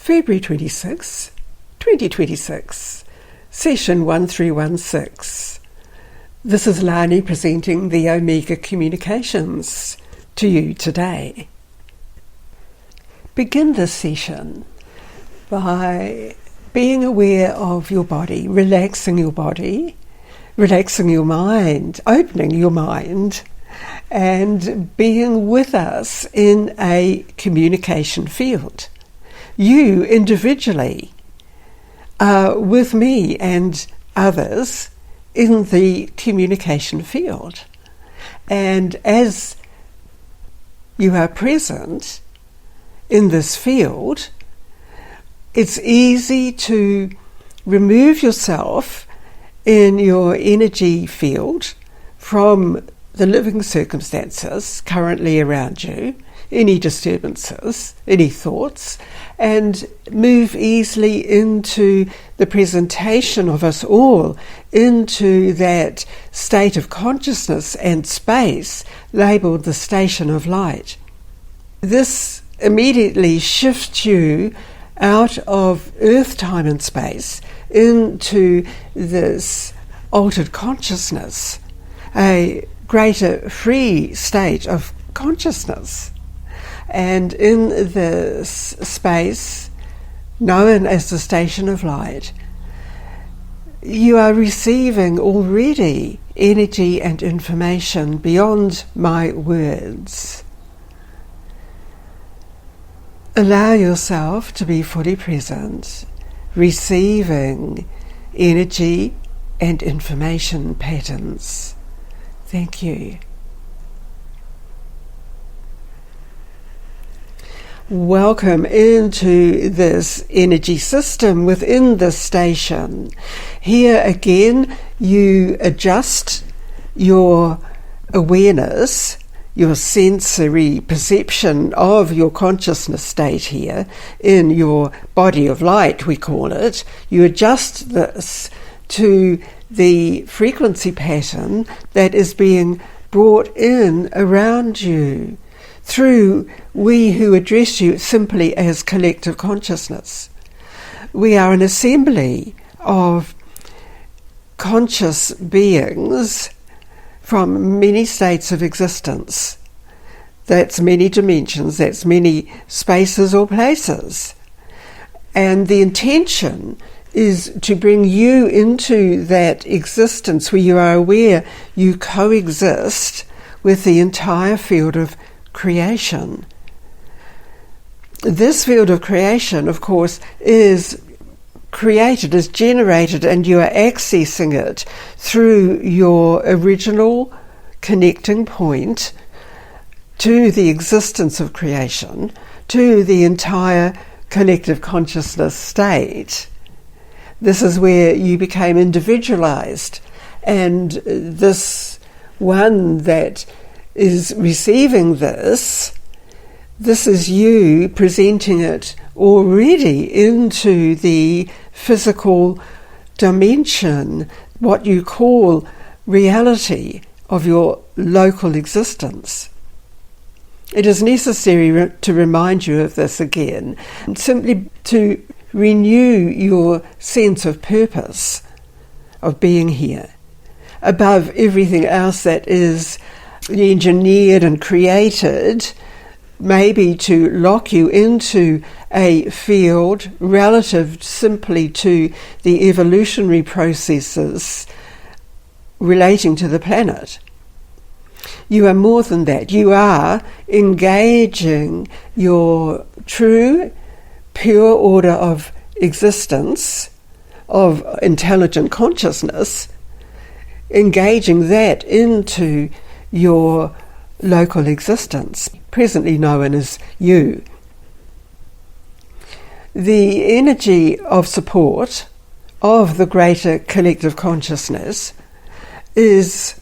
February 26, 2026, Session 1316. This is Lani presenting the Omega Communications to you today. Begin this session by being aware of your body, relaxing your mind, opening your mind, and being with us in a communication field. You individually are with me and others in the communication field. And as you are present in this field, it's easy to remove yourself in your energy field from the living circumstances currently around you, any disturbances, any thoughts, and move easily into the presentation of us all into that state of consciousness and space labelled the station of light. This immediately shifts you out of earth, time and space into this altered consciousness, a greater free state of consciousness. And in this space, known as the station of light, you are receiving already energy and information beyond my words. Allow yourself to be fully present, receiving energy and information patterns. Thank you. Welcome into this energy system within the station. Here again, you adjust your awareness, your sensory perception of your consciousness state here in your body of light, we call it. You adjust this to the frequency pattern that is being brought in around you through we who address you simply as collective consciousness. We are an assembly of conscious beings from many states of existence. That's many dimensions, that's many spaces or places. And the intention is to bring you into that existence where you are aware you coexist with the entire field of creation. This field of creation, of course, is created, is generated, and you are accessing it through your original connecting point to the existence of creation, to the entire collective consciousness state. This is where you became individualized, and this one that is receiving this is you presenting it already into the physical dimension, what you call reality of your local existence. It is necessary to remind you of this again, simply to renew your sense of purpose of being here, above everything else that is engineered and created, maybe to lock you into a field relative simply to the evolutionary processes relating to the planet. You are more than that. You are engaging your true, pure order of existence, of intelligent consciousness, engaging that into your local existence, presently known as you. The energy of support of the greater collective consciousness is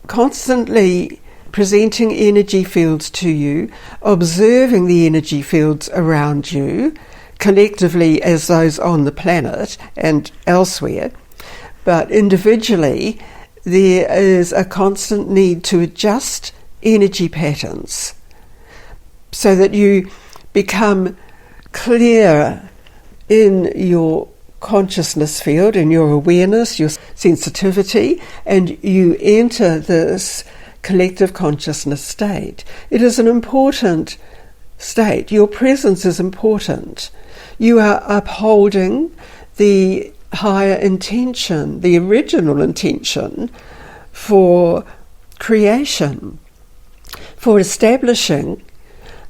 constantly presenting energy fields to you, observing the energy fields around you, collectively as those on the planet and elsewhere, but individually there is a constant need to adjust energy patterns so that you become clearer in your consciousness field, in your awareness, your sensitivity, and you enter this collective consciousness state. It is an important state. Your presence is important. You are upholding the higher intention, the original intention for creation, for establishing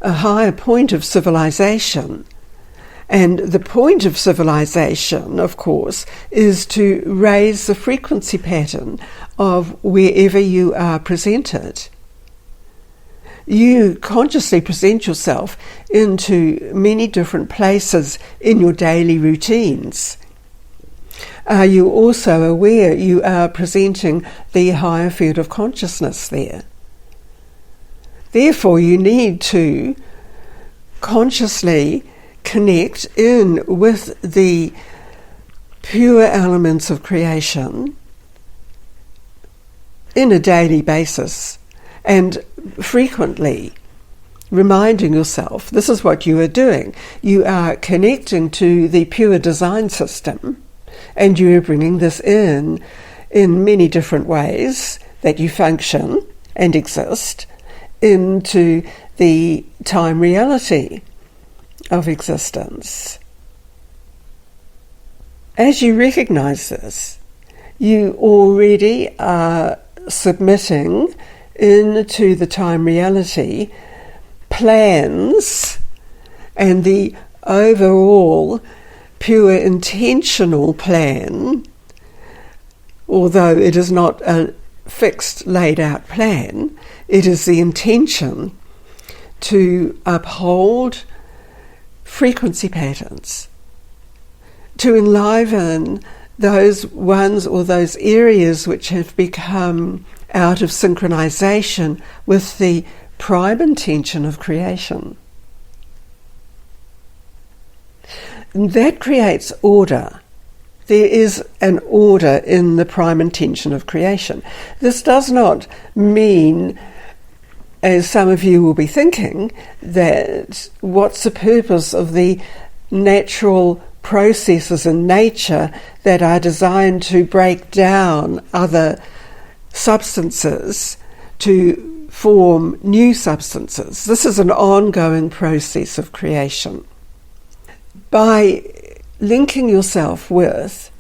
a higher point of civilization. And the point of civilization, of course, is to raise the frequency pattern of wherever you are presented. You consciously present yourself into many different places in your daily routines. Are you also aware you are presenting the higher field of consciousness there? Therefore, you need to consciously connect in with the pure elements of creation in a daily basis, and frequently reminding yourself this is what you are doing. You are connecting to the pure design system, and you are bringing this in many different ways that you function and exist into the time reality of existence. As you recognize this, you already are submitting into the time reality plans and the overall pure intentional plan, although it is not a fixed laid out plan, it is the intention to uphold frequency patterns, to enliven those ones or those areas which have become out of synchronization with the prime intention of creation. And that creates order. There is an order in the prime intention of creation. This does not mean, as some of you will be thinking, that what's the purpose of the natural processes in nature that are designed to break down other substances to form new substances. This is an ongoing process of creation. By linking yourself with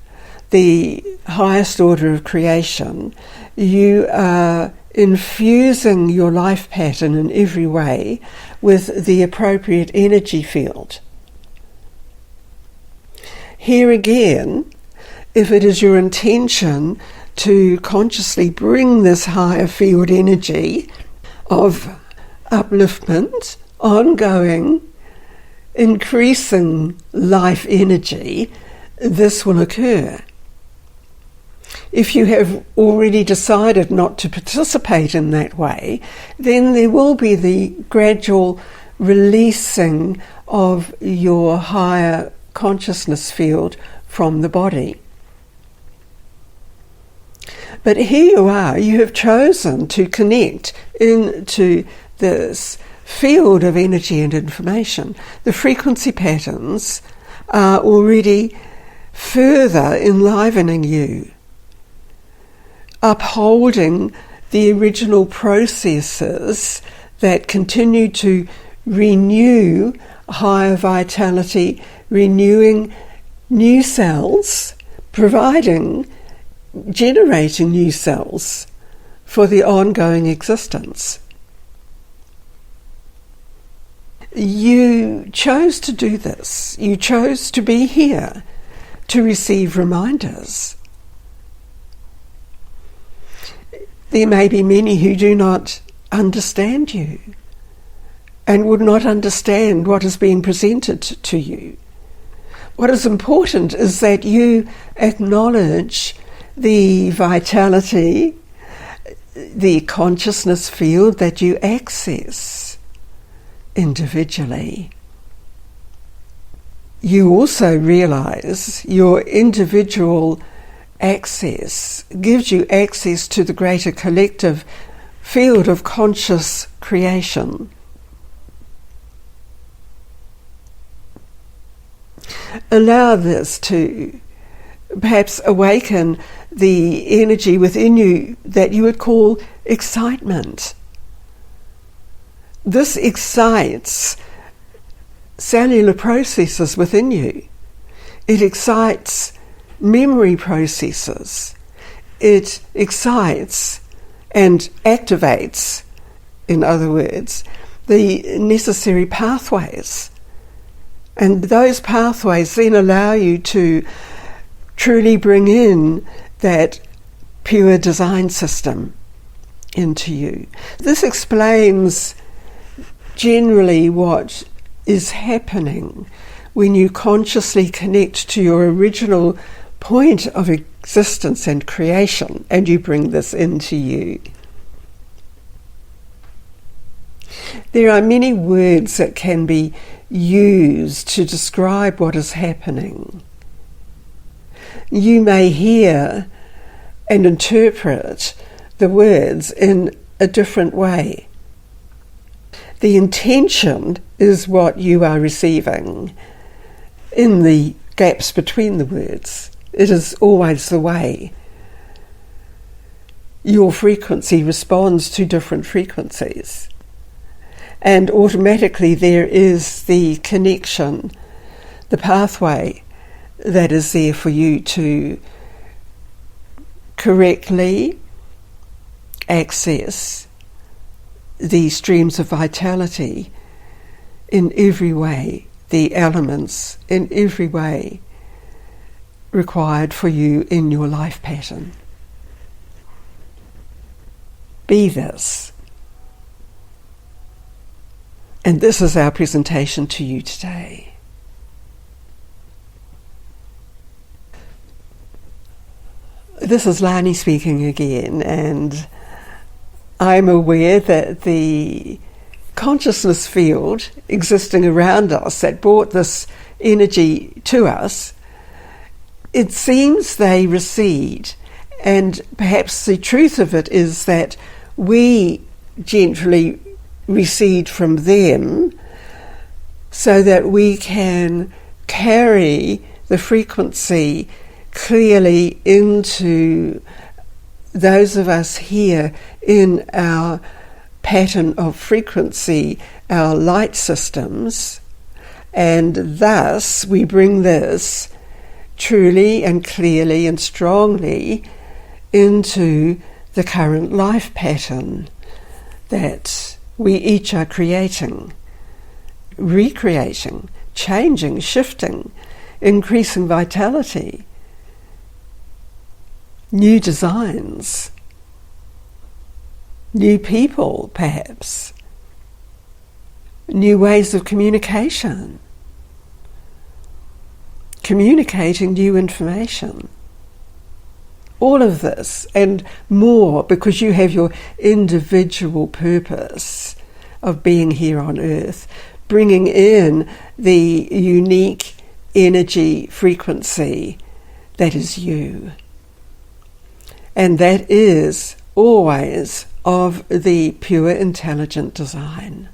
the highest order of creation, you are infusing your life pattern in every way with the appropriate energy field. Here again, if it is your intention to consciously bring this higher field energy of upliftment, ongoing, increasing life energy, this will occur. If you have already decided not to participate in that way, then there will be the gradual releasing of your higher consciousness field from the body. But here you are, you have chosen to connect into this field of energy and information. The frequency patterns are already further enlivening you, upholding the original processes that continue to renew higher vitality, renewing new cells, generating new cells for the ongoing existence. You chose to do this. You chose to be here to receive reminders. There may be many who do not understand you and would not understand what is being presented to you. What is important is that you acknowledge the vitality, the consciousness field that you access individually. You also realize your individual access gives you access to the greater collective field of conscious creation. allow this to perhaps awaken the energy within you that you would call excitement. This excites cellular processes within you. It excites memory processes. It excites and activates, in other words, the necessary pathways. And those pathways then allow you to truly bring in that pure design system into you. This explains generally what is happening when you consciously connect to your original point of existence and creation, and you bring this into you. There are many words that can be used to describe what is happening. You may hear and interpret the words in a different way. The intention is what you are receiving in the gaps between the words. It is always the way. Your frequency responds to different frequencies. And automatically there is the connection, the pathway that is there for you to correctly access these streams of vitality in every way, the elements in every way required for you in your life pattern. Be this. And this is our presentation to you today. This is Lani speaking again, and I'm aware that the consciousness field existing around us that brought this energy to us, it seems they recede, and perhaps the truth of it is that we gently recede from them so that we can carry the frequency clearly into those of us here in our pattern of frequency, our light systems, and thus we bring this truly and clearly and strongly into the current life pattern that we each are creating, recreating, changing, shifting, increasing vitality, new designs, new people perhaps, new ways of communication, communicating new information. All of this and more, because you have your individual purpose of being here on earth, bringing in the unique energy frequency that is you. And that is always of the pure intelligent design.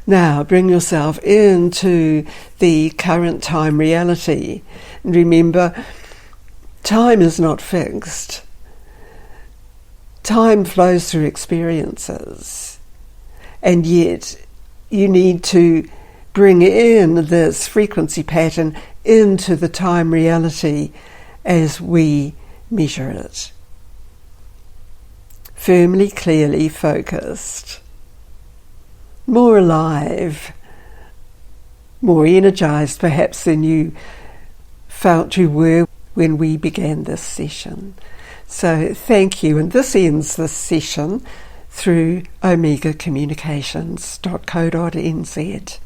Now bring yourself into the current time reality. And remember, time is not fixed. Time flows through experiences. And yet you need to bring in this frequency pattern into the time reality as we measure it. Firmly, clearly focused. More alive. More energized perhaps than you felt you were when we began this session. So thank you, and this ends this session through omegacommunications.co.nz.